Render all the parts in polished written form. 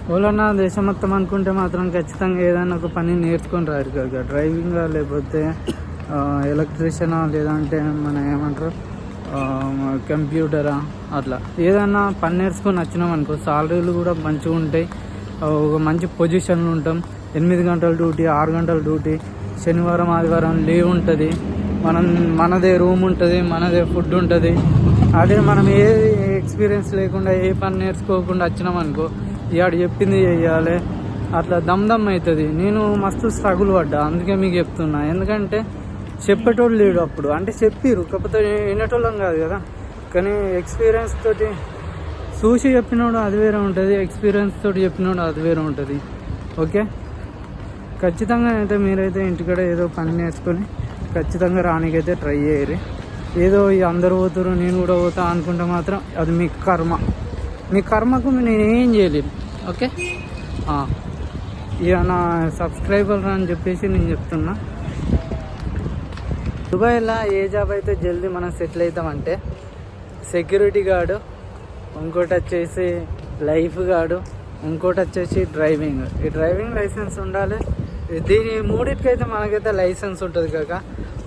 ఓలన్నా దేశం మొత్తం అనుకుంటే మాత్రం ఖచ్చితంగా ఏదైనా ఒక పని నేర్చుకొని రారు కదా, డ్రైవింగా లేకపోతే ఎలక్ట్రీషియనా లేదంటే మన ఏమంటారు కంప్యూటరా, అట్లా ఏదైనా పని నేర్చుకొని వచ్చినాం అనుకో సాలరీలు కూడా మంచిగా ఉంటాయి, ఒక మంచి పొజిషన్లో ఉంటాం. 8 గంటల డ్యూటీ, 6 గంటల డ్యూటీ, శనివారం ఆదివారం లీవ్ ఉంటుంది, మనదే రూమ్ ఉంటుంది, మనదే ఫుడ్ ఉంటుంది. అదే మనం ఏ ఎక్స్పీరియన్స్ లేకుండా ఏ పని నేర్చుకోకుండా వచ్చినాం అనుకో ఇవాడు చెప్పింది చేయాలి, అట్లా దమ్ అవుతుంది. నేను మస్తు స్ట్రగుల్ పడ్డా, అందుకే మీకు చెప్తున్నా. ఎందుకంటే చెప్పేటోళ్ళు లేడు అప్పుడు, అంటే చెప్పిరు కాకపోతే వినేటోళ్ళం కాదు కదా. కానీ ఎక్స్పీరియన్స్ తోటి చూసి చెప్పినోడు అది వేరే ఉంటుంది, ఎక్స్పీరియన్స్ తోటి చెప్పినోడు అది వేరే ఉంటుంది. ఓకే, ఖచ్చితంగా అయితే మీరైతే ఇంటికాడ ఏదో పని నేర్చుకొని ఖచ్చితంగా రానికైతే ట్రై చేయరు. ఏదో అందరూ పోతారు నేను కూడా పోతా అనుకుంటే మాత్రం అది మీ కర్మ, మీ కర్మకు నేనేం చేయలేను. ఓకే, ఇక నా సబ్స్క్రైబర్ అని చెప్పేసి నేను చెప్తున్నా. దుబాయ్లో ఏ జాబ్ అయితే జల్దీ మనం సెటిల్ అవుతామంటే సెక్యూరిటీ గార్డు, ఇంకోటి వచ్చేసి లైఫ్ గార్డు, ఇంకోటి వచ్చేసి డ్రైవింగ్. ఈ డ్రైవింగ్ లైసెన్స్ ఉండాలి. దీని మూడింటికైతే మనకైతే లైసెన్స్ ఉంటుంది కాక,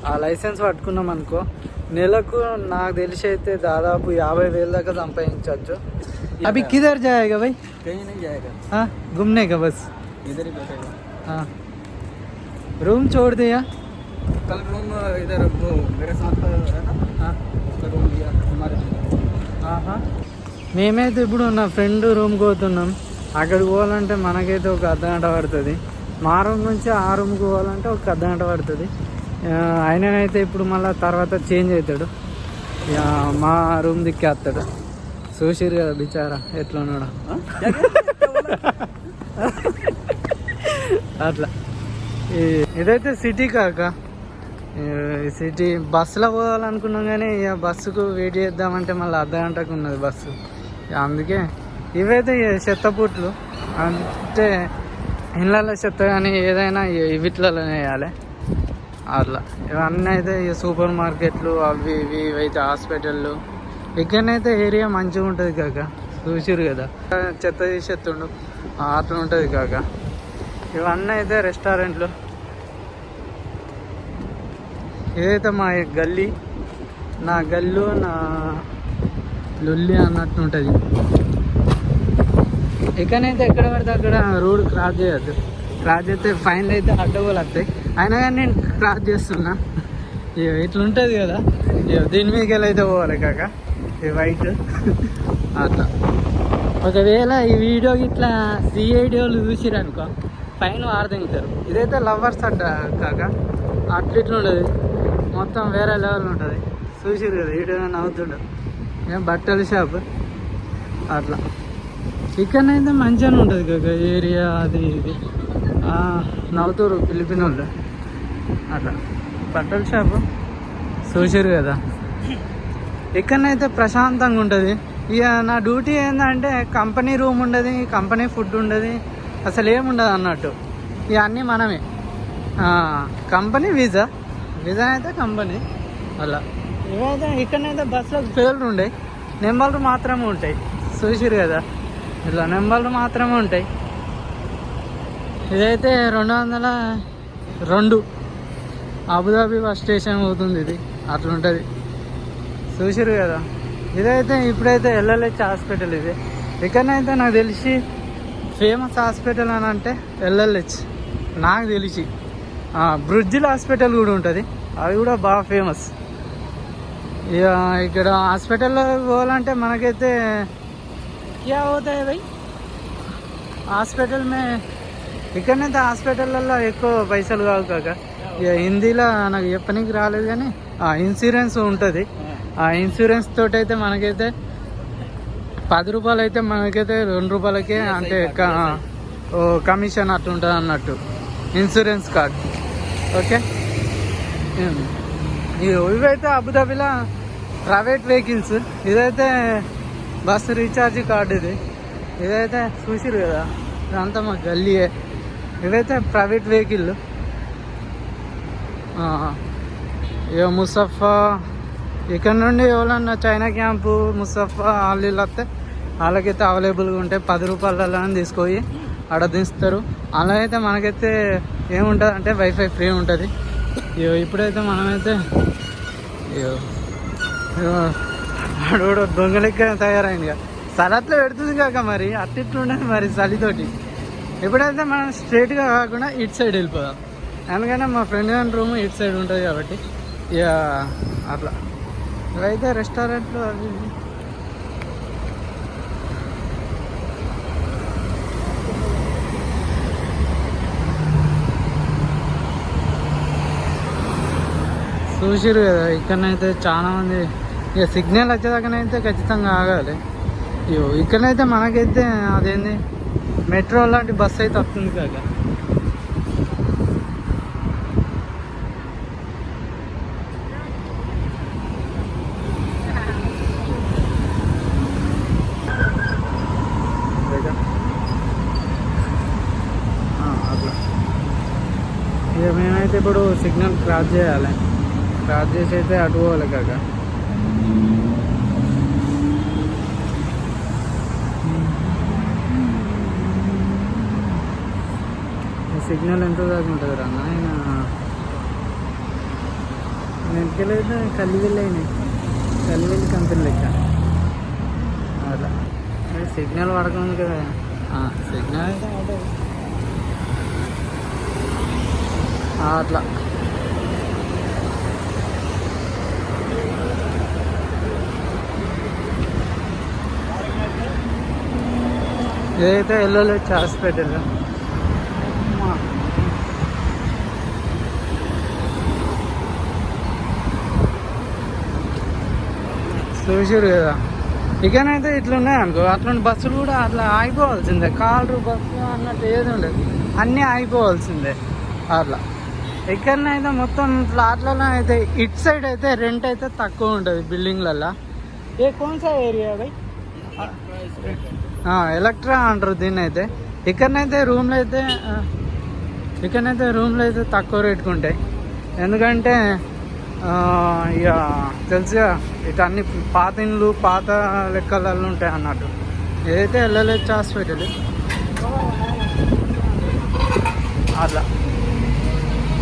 ఆ లైసెన్స్ పట్టుకున్నాం అనుకో నెలకు నాకు తెలిసి అయితే దాదాపు 50,000 దాకా సంపాదించవచ్చు. అవి కిదర్ జాయేగా భాయ్? कहीं नहीं जाएगा, घूमने का बस इधर ही बैठेगा. हाँ, रूम छोड़ दिया. कल रूम इधर वो मेरे साथ है ना, हाँ उसका रूम लिया हमारे. మేమైతే ఇప్పుడు నా ఫ్రెండ్ రూమ్కి పోతున్నాం. అక్కడికి పోవాలంటే మనకైతే ఒక అర్ధగంట పడుతుంది. మా రూమ్ నుంచి ఆ రూమ్కి పోవాలంటే ఒక అర్ధగంట పడుతుంది. ఆయననైతే ఇప్పుడు మళ్ళీ తర్వాత చేంజ్ అవుతాడు, మా రూమ్ దిక్కేస్తాడు. చూసిరు కదా బిచారా ఎట్లా ఉన్నాడు. అట్లా ఇదైతే సిటీ కాక, సిటీ బస్సులో పోవాలనుకున్నాం కానీ ఇక బస్సుకు వెయిట్ చేద్దామంటే మళ్ళీ అర్ధగంటకు ఉన్నది బస్సు. అందుకే ఇవైతే చెత్తపుట్లు, అంటే ఇళ్ళల్లో చెత్త కానీ ఏదైనా వీటిలలోనే వేయాలి. అట్లా ఇవన్నీ అయితే ఇక సూపర్ మార్కెట్లు అవి ఇవి ఇవైతే హాస్పిటళ్ళు. ఇక్కడనైతే ఏరియా మంచిగా ఉంటుంది కాక, చూసిరు కదా చెత్త తీసేస్తుండు అట్లా ఉంటుంది కాక. ఇవన్నీ అయితే రెస్టారెంట్లు. ఇదైతే మా గల్లీ, నా గల్లు నా లొల్లి అన్నట్టు ఉంటుంది. ఇక్కడనైతే ఎక్కడ పడితే అక్కడ రోడ్ క్రాస్ చేయొద్దు, క్రాస్ చేస్తే ఫైన్లు అయితే అడ్డగోలు వస్తాయి. అయినా కానీ నేను క్రాస్ చేస్తున్నా. ఇట్లుంటుంది కదా, దీని మీదకి అయితే పోవాలి కాక, ఈ వైట్ అట్లా. ఒకవేళ ఈ వీడియో ఇట్లా సిఐడి వాళ్ళు చూసిరనుకో పైన వారదింగుతారు. ఇదైతే లవర్స్ అడ్డ కాక, అట్లా ఇట్లా ఉండదు, మొత్తం వేరే లెవెల్ ఉంటుంది. చూసిరు కదా వీడియో నవ్వుతుండదు, ఏం బట్టల షాప్ అట్లా. ఇక్కడనైతే మంచిగానే ఉంటుంది కాక ఏరియా, అది ఇది నవ్వుతారు ఫిలిపిన్ వాళ్ళు అట్లా. బట్టల షాపు చూసిరు కదా. ఇక్కడనైతే ప్రశాంతంగా ఉంటుంది. ఇక నా డ్యూటీ ఏంటంటే కంపెనీ రూమ్ ఉండదు, కంపెనీ ఫుడ్ ఉండదు, అసలు ఏముండదు అన్నట్టు. ఇక అన్నీ మనమే. కంపెనీ వీజా అయితే కంపెనీ అలా. ఇవైతే ఇక్కడనైతే బస్సులకు పేర్లు ఉండవు, నెంబర్లు మాత్రమే ఉంటాయి. చూసిరు కదా ఇట్లా నెంబర్లు మాత్రమే ఉంటాయి. ఇదైతే 202 అబుదాబి బస్ స్టేషన్ అవుతుంది. ఇది అట్లుంటుంది. చూసిరు కదా. ఇదైతే ఇప్పుడైతే ఎల్ఎల్హెచ్ హాస్పిటల్. ఇది ఇక్కడనైతే నాకు తెలిసి ఫేమస్ హాస్పిటల్ అని అంటే ఎల్ఎల్హెచ్ నాకు తెలిసి. బ్రిడ్జిల్ హాస్పిటల్ కూడా ఉంటుంది, అది కూడా బాగా ఫేమస్. ఇక ఇక్కడ హాస్పిటల్లో పోవాలంటే మనకైతే క్యా అవుతాయి భయ్ హాస్పిటల్ మే. ఇక్కడనైతే హాస్పిటల్లో ఎక్కువ పైసలు కావు కాక. ఇక హిందీలో నాకు చెప్పనీకి రాలేదు కానీ ఇన్సూరెన్స్ ఉంటుంది. ఆ ఇన్సూరెన్స్ తోటి అయితే మనకైతే 10 రూపాయలు అయితే మనకైతే 2 రూపాయలకే, అంటే కమిషన్ అట్లుంటుంది అన్నట్టు ఇన్సూరెన్స్ కార్డ్. ఓకే, ఇవైతే అబుదాబిలో ప్రైవేట్ వెహికల్స్. ఇదైతే బస్సు రీఛార్జ్ కార్డు. ఇదైతే చూసిరు కదా, ఇదంతా మా గల్లీయే. ఇవైతే ప్రైవేట్ వెహికల్. ఇక ముసఫా ఇక్కడ నుండి ఎవరన్నా చైనా క్యాంపు, ముసఫా వాళ్ళు వస్తే వాళ్ళకైతే అవైలబుల్గా ఉంటాయి. 10 రూపాయలలో తీసుకొని ఆడ దిస్తారు. అలా అయితే మనకైతే ఏముంటుంది అంటే వైఫై ఫ్రీ ఉంటుంది. ఇప్పుడైతే మనమైతే వాడు దొంగ లెక్క తయారైంది ఇక సలట్లో పెడుతుంది కాక మరి అట్టిట్లుండదు మరి చలితోటి. ఎప్పుడైతే మనం స్ట్రైట్గా కాకుండా ఇటు సైడ్ వెళ్ళిపోదాం. ఎందుకంటే మా ఫ్రెండ్ గారి రూమ్ ఇటు సైడ్ ఉంటుంది కాబట్టి ఇక అట్లా. ఇవైతే రెస్టారెంట్లు అవి చూసిరు కదా. ఇక్కడనైతే చాలా మంది ఇక సిగ్నల్ వచ్చేదాకానైతే ఖచ్చితంగా ఆగాలి. ఇక్కడనైతే మనకైతే అదేంది మెట్రో లాంటి బస్సు అయితే వస్తుంది కాక. అట్లా ఇక మేమైతే ఇప్పుడు సిగ్నల్ క్రాస్ చేయాలి. క్రాస్ చేసి అయితే అటు పోవాలి కాక. సిగ్నల్ ఎంత దాకా ఉంటుంది రా ఆయన. వెనకెళ్ళైతే కలివెళ్ళి అయినాయి, కలివెళ్ళి కంపెనీ లెక్క అట్లా. సిగ్నల్ పడకముందు కదా సిగ్నల్ అయితే అట్లా. ఏదైతే వెళ్ళలేదు హాస్పిటల్ చూసారు కదా. ఇకనైతే ఇట్లున్నాయి అనుకో, అట్లాంటి బస్సులు కూడా అట్లా ఆగిపోవాల్సిందే. కాలరు బస్సు అన్నట్టు ఏది ఉండదు, అన్నీ ఆగిపోవాల్సిందే అట్లా. ఇక్కడనైతే మొత్తం ఫ్లాట్లలో అయితే ఇటు సైడ్ అయితే రెంట్ అయితే తక్కువ ఉంటుంది బిల్డింగ్లలో. ఏ కోన్సా ఏరియా భయ్? ఎలక్ట్రా అంటారు దీన్ని అయితే. ఇక్కడనైతే రూమ్లు అయితే తక్కువ రేటుకు ఉంటాయి. ఎందుకంటే ఇక తెలుసుగా ఇటు అన్ని పాత ఇండ్లు పాత లెక్కలలో ఉంటాయి అన్నట్టు. ఏదైతే వెళ్ళలేదు హాస్పిటల్ అట్లా.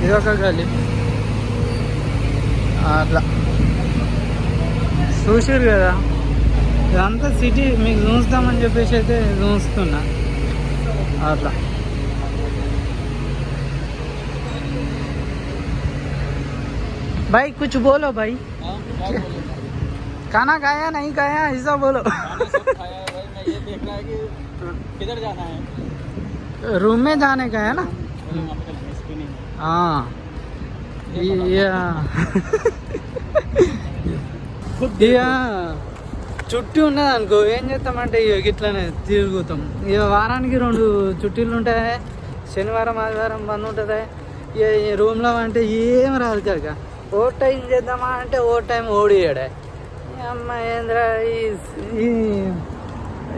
ఇదొక గలి అట్లా. చూసారు కదా, ఇదంతా సిటీ మీకు చూస్తామని చెప్పేసి అయితే చూస్తున్నా అట్లా. भाई कुछ बोलो भाई। खाना खाया नहीं खाया ऐसा बोलो। ये देखना है कि किधर जाना है। रूम में जाने का है ना। हाँ చుట్టూ ఉన్నది అనుకో ఏం చేస్తామంటే ఇక ఇట్లానే తిరుగుతాం. ఇక వారానికి 2 చుట్టీలు ఉంటాయి. శనివారం ఆదివారం బంద్ ఉంటుంది. ఇక రూమ్లో అంటే ఏం రాదు కాక. ఓవర్ టైం చేద్దామా అంటే ఓవర్ టైం ఓడియాడే. అమ్మ ఏంద్రా ఈ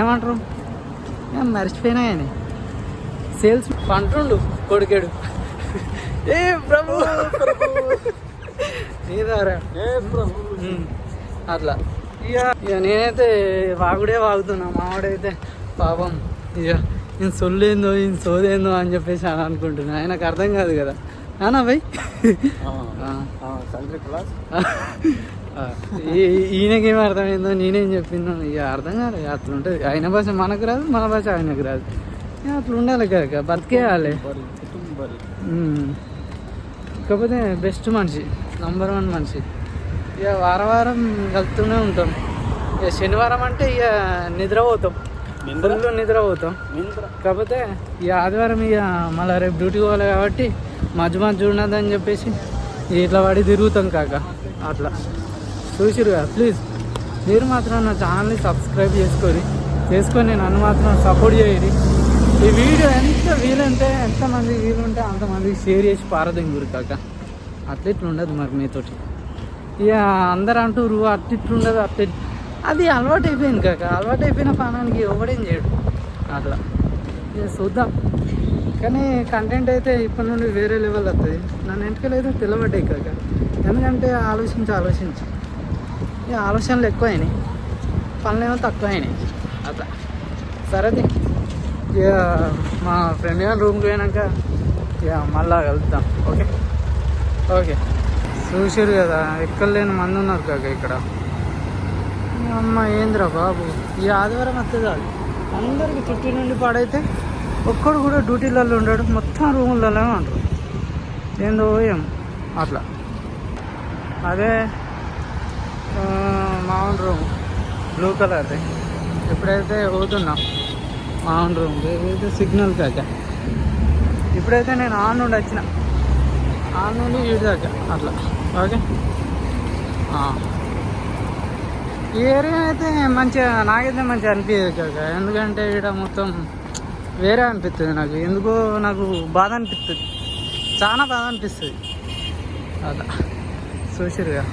ఏమంటారు మర్చిపోయినా కానీ సేల్స్ పంటుండు కొడుకేడు. ఏ ప్రభు నీదారా అట్లా. ఇక నేనైతే వాగుతున్నా. మావాడైతే పాపం ఇక ఈయన సొల్లేందో ఈయన సోదేందో అని చెప్పేసి అని అనుకుంటున్నా. ఆయనకు అర్థం కాదు కదా అనా భయ్. ఈయనకేం అర్థమైందో నేనేం చెప్పిందో ఇక అర్థం కాదు. అట్లా ఉంటుంది. ఆయన భాష మనకు రాదు, మన భాష ఆయనకు రాదు. అట్లా ఉండాలి కాక, బతికేయాలి. కాకపోతే బెస్ట్ మనిషి, నంబర్ 1 మనిషి. ఇక వారం కలుపుతూనే ఉంటాం. ఇక శనివారం అంటే ఇక నిద్రపోతాం, ఫుల్ నిద్రపోతాం. కాకపోతే ఇక ఆదివారం ఇక మళ్ళీ రేపు డ్యూటీకి పోవాలి కాబట్టి మధ్య ఉన్నదని చెప్పేసి ఇట్లా పడి తిరుగుతాం కాక అట్లా. చూసిరుగా, ప్లీజ్ మీరు మాత్రం నా ఛానల్ని సబ్స్క్రైబ్ చేసుకొని నన్ను మాత్రం సపోర్ట్ చేయండి. ఈ వీడియో ఎంతమంది వీలుంటే అంతమందికి షేర్ చేసి పారదింగురు కాక. అట్లా ఇట్లా ఉండదు మరి మీతోటి. ఇక అందరు అంటారు అట్టిట్లుండదు అది అలవాటు అయిపోయింది కాక. అలవాటు అయిపోయిన పనానికి ఎవడేం చేయడు అట్లా. ఇక చూద్దాం. కానీ కంటెంట్ అయితే ఇప్పటి నుండి వేరే లెవెల్ వస్తుంది. నన్ను వెంటకలు అయితే తెల్లబడ్డాయి కాక. ఎందుకంటే ఆలోచించి ఇక ఆలోచనలు ఎక్కువ అయినాయి, పనులేమో తక్కువ అయినాయి అట్లా సరే ఇక మా ఫ్రెండ్ గారి రూమ్కి పోయినాక ఇక మళ్ళా కలుద్దాం. Okay okay. చూసారు కదా ఎక్కడ లేని మంది ఉన్నారు కాక ఇక్కడ. అమ్మ ఏందిరా బాబు, ఈ ఆదివారం వస్తుంది అది అందరికి చుట్టూ నుండి పాడైతే ఒక్కడు కూడా డ్యూటీలలో ఉండడు, మొత్తం రూములలో ఉంటారు. ఏందో ఏం అట్లా. అదే మామూలు రూమ్ బ్లూ కలర్ ఎప్పుడైతే పోతున్నాం మామూలు రూమ్ ఏదైతే సిగ్నల్ కాక ఇప్పుడైతే నేను ఆన్ నుండి వచ్చిన, ఆన్ నుండి వీడి దాకా అట్లా. ఓకే ఈ ఏరియా అయితే మంచిగా నాకైతే మంచిగా అనిపించదు కాక, ఎందుకంటే ఇక్కడ మొత్తం వేరే అనిపిస్తుంది నాకు. ఎందుకో నాకు బాధ అనిపిస్తుంది, చాలా బాధ అనిపిస్తుంది అలా. చూసిరుగా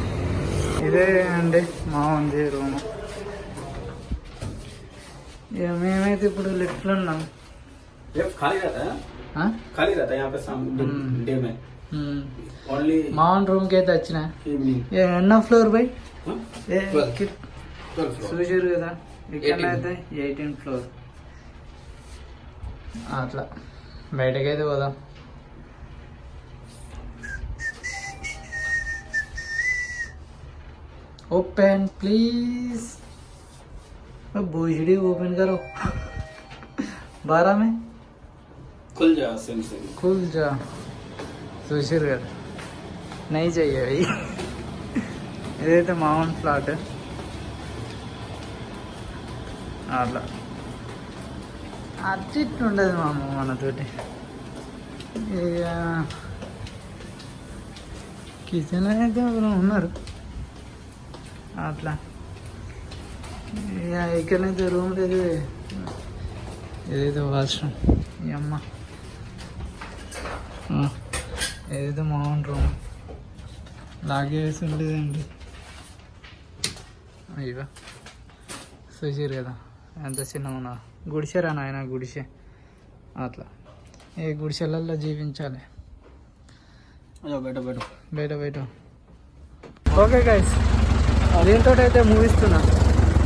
ఇదే అండి మా ఉంది రూము. ఇక మేమైతే ఇప్పుడు లిఫ్ట్లో ఉన్నాం. మామూలు రూమ్కి అయితే వచ్చిన. ఎన్నో ఫ్లోర్ బై చూసారు కదా, ఇక్కడైతే 18th ఫ్లోర్ అట్లా. బయటకైతే పోదాం. ओपन प्लीज, भोजड़ी ओपन करो 12 में खुल जा, सिम खुल जा. सुशीर कर नहीं चाहिए भाई. ఇదైతే మామూలు ఫ్లాట్ అట్లా. అట్టిట్టు ఉండదు మా అమ్మ మనతోటి. ఇక కిచెన్ అయితే ఉన్నారు అట్లా. ఇక ఇక్కడైతే రూమ్ లేదు, ఏదైతే వాష్రూమ్. ఈ అమ్మ ఏదైతే మామూలు రూమ్ లాగేసి ఉండేదండి. అయ్యో చూసారు కదా ఎంత చిన్న ఉన్నా. గుడిసెరా నాయన, గుడిసె అట్లా. ఏ గుడిసెలల్లో జీవించాలి. బయట బయట. ఓకే గైస్, దీంతో అయితే ముగిస్తున్నా.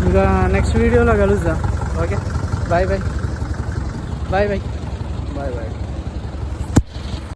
ఇంకా నెక్స్ట్ వీడియోలో కలుద్దాం. Okay bye bye bye bye bye bye.